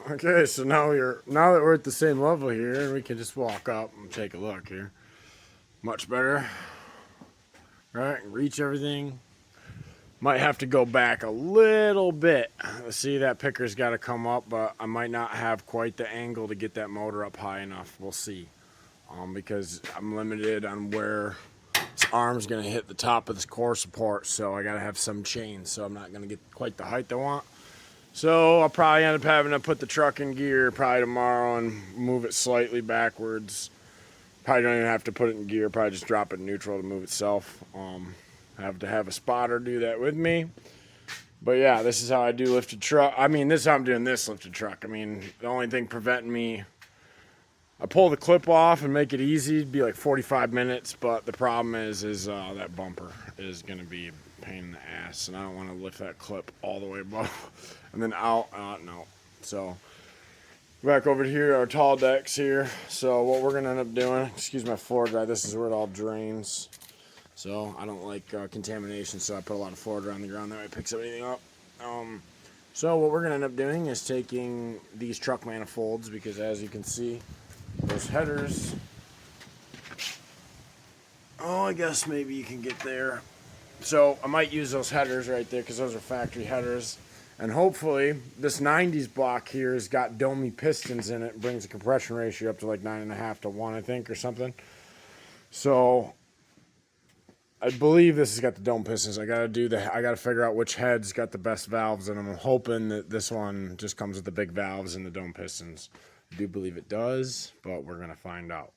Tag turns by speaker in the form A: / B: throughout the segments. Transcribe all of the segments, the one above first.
A: Okay, so now that we're at the same level here, we can just walk up and take a look here. Much better, right? Reach everything. Might have to go back a little bit. See, that picker's got to come up, but I might not have quite the angle to get that motor up high enough. We'll see. Because I'm limited on where this arm's going to hit the top of this core support, so I got to have some chain, so I'm not going to get quite the height I want. So I'll probably end up having to put the truck in gear probably tomorrow and move it slightly backwards. Probably don't even have to put it in gear, probably just drop it in neutral to move itself. I have to have a spotter do that with me. But yeah, this is how I do lifted truck. I mean, this is how I'm doing this lifted truck. I mean, the only thing preventing me, I pull the clip off and make it easy. It'd be like 45 minutes, but the problem is that bumper is going to be a pain in the ass, and I don't want to lift that clip all the way above and then out. No. So back over here, our tall decks here. So what we're going to end up doing, excuse my floor dry, this is where it all drains. So I don't like contamination, so I put a lot of floor dry on the ground. That way it picks everything up. So what we're going to end up doing is taking these truck manifolds, because as you can see, those headers, oh, I guess maybe you can get there. So I might use those headers right there because those are factory headers. And hopefully this 90s block here has got domey pistons in it. Brings the compression ratio up to like 9.5 to 1, I think, or something. So I believe this has got the dome pistons. I got to figure out which head's got the best valves in them. I'm hoping that this one just comes with the big valves and the dome pistons. I do believe it does, but we're going to find out.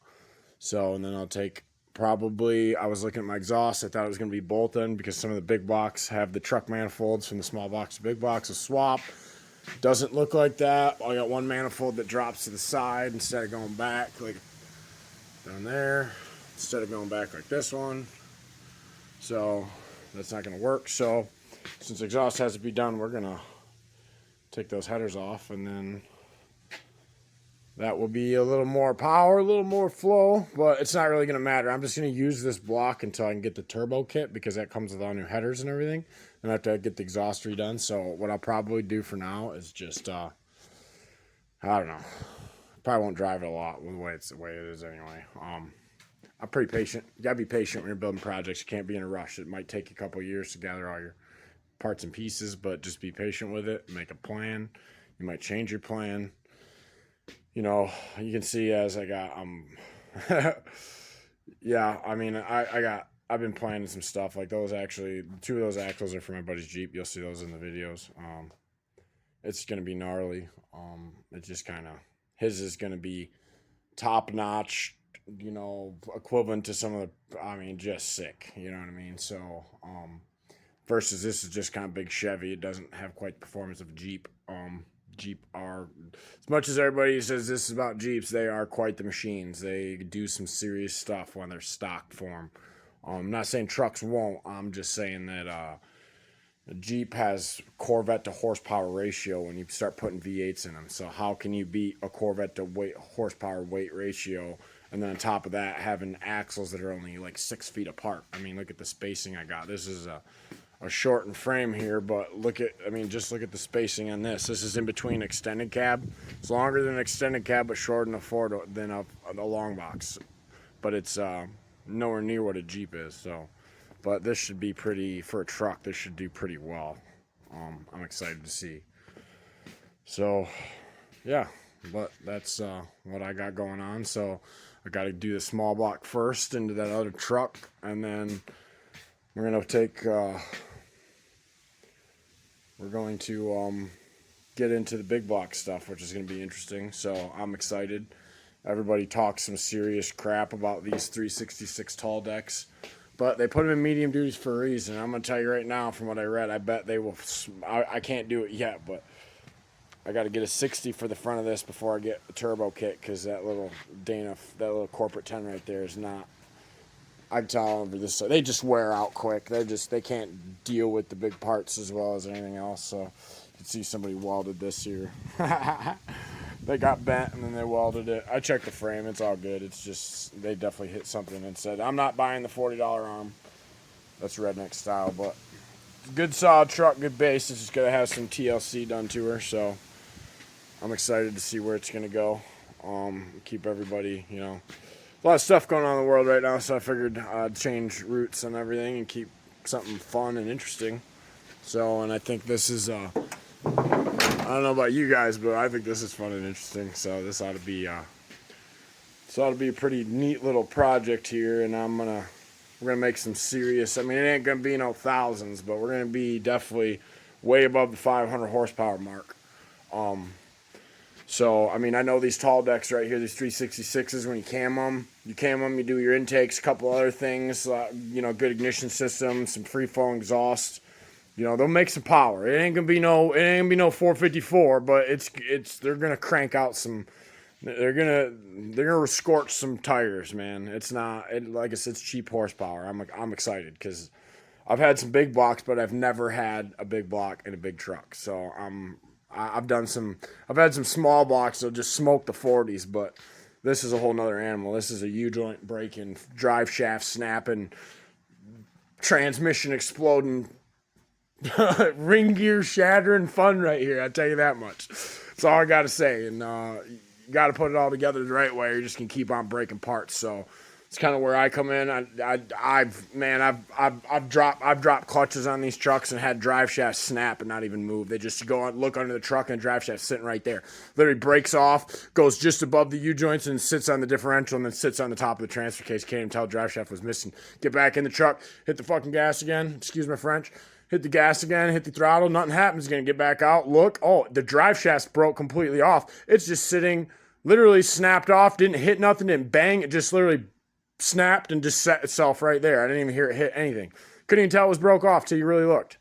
A: So, and then I'll take probably, I was looking at my exhaust. I thought it was going to be bolt-in because some of the big blocks have the truck manifolds from the small box to big box. A swap doesn't look like that. I got one manifold that drops to the side instead of going back like down there, instead of going back like this one. So that's not going to work. So since exhaust has to be done, we're going to take those headers off, and then that will be a little more power, a little more flow, but it's not really going to matter. I'm just going to use this block until I can get the turbo kit, because that comes with all new headers and everything. Then I have to get the exhaust redone. So what I'll probably do for now is just, I don't know. Probably won't drive it a lot with the way it is anyway. I'm pretty patient. You gotta be patient when you're building projects. You can't be in a rush. It might take you a couple of years to gather all your parts and pieces, but just be patient with it. Make a plan. You might change your plan. You know, you can see as I got, yeah, I mean, I've been planning some stuff like those. Actually, two of those axles are for my buddy's Jeep. You'll see those in the videos. It's gonna be gnarly. It's just kind of, his is gonna be top notch, you know, equivalent to some of the, I mean, just sick. You know what I mean? So, versus this is just kind of big Chevy. It doesn't have quite the performance of a Jeep. Jeep are, as much as everybody says this is about Jeeps, they are quite the machines. They do some serious stuff when they're stock form. I'm not saying trucks won't. I'm just saying that a Jeep has Corvette to horsepower ratio when you start putting V8s in them. So how can you beat a Corvette to horsepower weight ratio? And then on top of that, having axles that are only like 6 feet apart. I mean, look at the spacing I got. This is a shortened frame here, but just look at the spacing on this. This is in between extended cab. It's longer than an extended cab, but shorter than a long box. But it's nowhere near what a Jeep is. So, but this should be pretty, for a truck, this should do pretty well. I'm excited to see. So, yeah, but that's what I got going on. So I got to do the small block first into that other truck, and then we're going to take... we're going to get into the big block stuff, which is going to be interesting. So I'm excited. Everybody talks some serious crap about these 366 tall decks, but they put them in medium duties for a reason. I'm going to tell you right now, from what I read, I bet they will. I can't do it yet, but I got to get a 60 for the front of this before I get a turbo kit, because that little that little Corporate 10 right there is not. I can tell over this, they just wear out quick. They can't deal with the big parts as well as anything else. So you can see somebody welded this here. They got bent and then they welded it. I checked the frame, it's all good. It's just, they definitely hit something and said, I'm not buying the $40 arm. That's redneck style, but good solid truck, good base. It's just gonna have some TLC done to her. So I'm excited to see where it's gonna go. Keep everybody, you know, a lot of stuff going on in the world right now, so I figured I'd change routes and everything and keep something fun and interesting. So, and I think this is, I don't know about you guys, but I think this is fun and interesting. So this ought to be a pretty neat little project here, and we're gonna make some serious. I mean, it ain't gonna be no thousands, but we're gonna be definitely way above the 500 horsepower mark. So, I mean, I know these tall decks right here, these 366s, when you cam them, you do your intakes, a couple other things, you know, good ignition system, some free flow exhaust. You know, they'll make some power. It ain't gonna be no 454, but they're gonna crank out some. They're gonna scorch some tires, man. It's not like I said, it's cheap horsepower. I'm excited because I've had some big blocks, but I've never had a big block in a big truck. So I've had some small blocks that'll just smoke the 40s, but this is a whole nother animal. This is a U-joint breaking, drive shaft snapping, transmission exploding, ring gear shattering fun right here. I tell you that much. That's all I got to say. And you got to put it all together the right way, or you're just gonna keep on breaking parts. So it's kind of where I come in. I've dropped clutches on these trucks and had drive shafts snap and not even move. They just go on, look under the truck, and the drive shaft's sitting right there. Literally breaks off, goes just above the U-joints, and sits on the differential, and then sits on the top of the transfer case. Can't even tell the drive shaft was missing. Get back in the truck, hit the fucking gas again. Excuse my French. Hit the gas again, hit the throttle. Nothing happens. Gonna get back out. Look, oh, the drive shaft's broke completely off. It's just sitting, literally snapped off. Didn't hit nothing. Didn't bang. It just literally snapped and just set itself right there. I didn't even hear it hit anything. Couldn't even tell it was broke off till you really looked.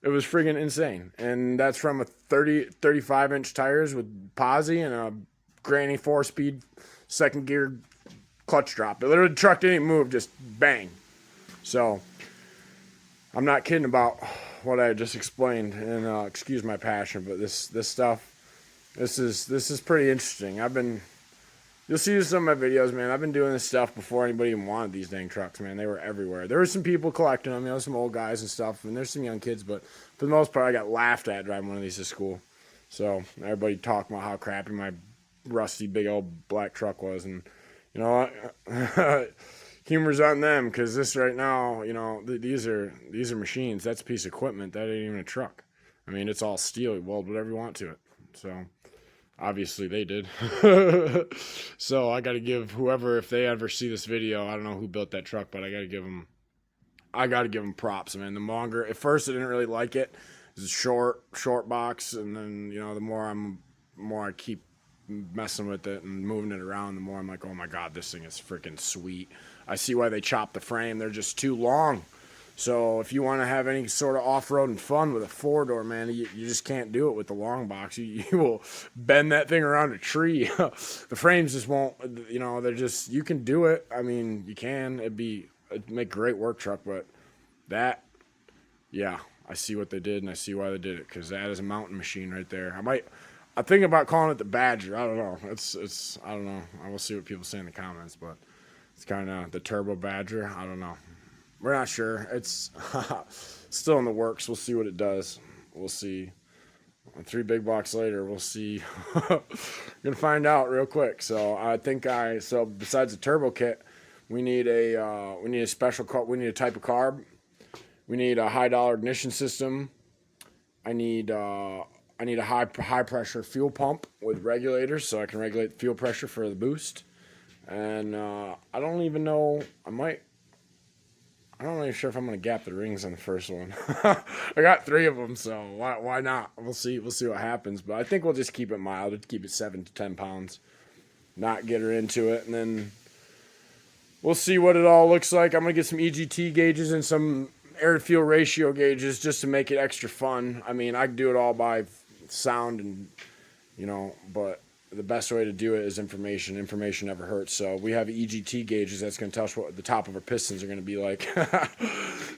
A: It was friggin' insane. And that's from a 35-inch tires with posi and a granny 4-speed second gear clutch drop. It literally, the truck didn't even move, just bang. So I'm not kidding about what I just explained, and excuse my passion, but this stuff, this is pretty interesting. You'll see some of my videos, man. I've been doing this stuff before anybody even wanted these dang trucks, man. They were everywhere. There were some people collecting them, you know, some old guys and stuff, and there's some young kids, but for the most part, I got laughed at driving one of these to school. So everybody talking about how crappy my rusty, big old black truck was, and you know what? Humor's on them, because this right now, you know, these are machines. That's a piece of equipment. That ain't even a truck. I mean, it's all steel. You weld whatever you want to it. So obviously they did. So I got to give whoever, if they ever see this video, I don't know who built that truck, but I got to give them props, man. The longer, at first I didn't really like it. It's a short box, and then, you know, the more I keep messing with it and moving it around, the more I'm like, oh my god, this thing is freaking sweet. I see why they chopped the frame. They're just too long. So if you want to have any sort of off-road and fun with a four-door, man, you just can't do it with the long box. You will bend that thing around a tree. The frames just won't, you know, they're just, you can do it. I mean, you can. It'd make a great work truck, but that, yeah, I see what they did, and I see why they did it, because that is a mountain machine right there. I'm thinking about calling it the Badger. I don't know. I don't know. I will see what people say in the comments, but it's kind of the Turbo Badger. I don't know. We're not sure. It's still in the works. We'll see what it does. We'll see. 3 big blocks later, we'll see. We're gonna find out real quick. So I think besides the turbo kit, we need a special car. We need a type of carb. We need a high dollar ignition system. I need a high pressure fuel pump with regulators, so I can regulate the fuel pressure for the boost. And I don't even know. I'm not really sure if I'm gonna gap the rings on the first one. I got 3 of them, so why not? We'll see what happens. But I think we'll just keep it mild. Keep it 7 to 10 pounds. Not get her into it, and then we'll see what it all looks like. I'm gonna get some EGT gauges and some air to fuel ratio gauges just to make it extra fun. I mean, I can do it all by sound, and you know, but the best way to do it is information. Information never hurts. So we have EGT gauges that's going to tell us what the top of our pistons are going to be like.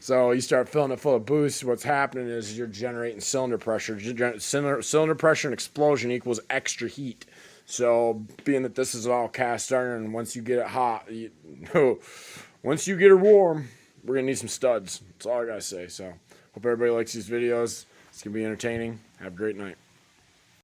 A: So you start filling it full of boost. What's happening is you're generating cylinder pressure. Cylinder pressure and explosion equals extra heat. So being that this is all cast iron, once you get it hot, once you get her warm, we're going to need some studs. That's all I got to say. So hope everybody likes these videos. It's going to be entertaining. Have a great night.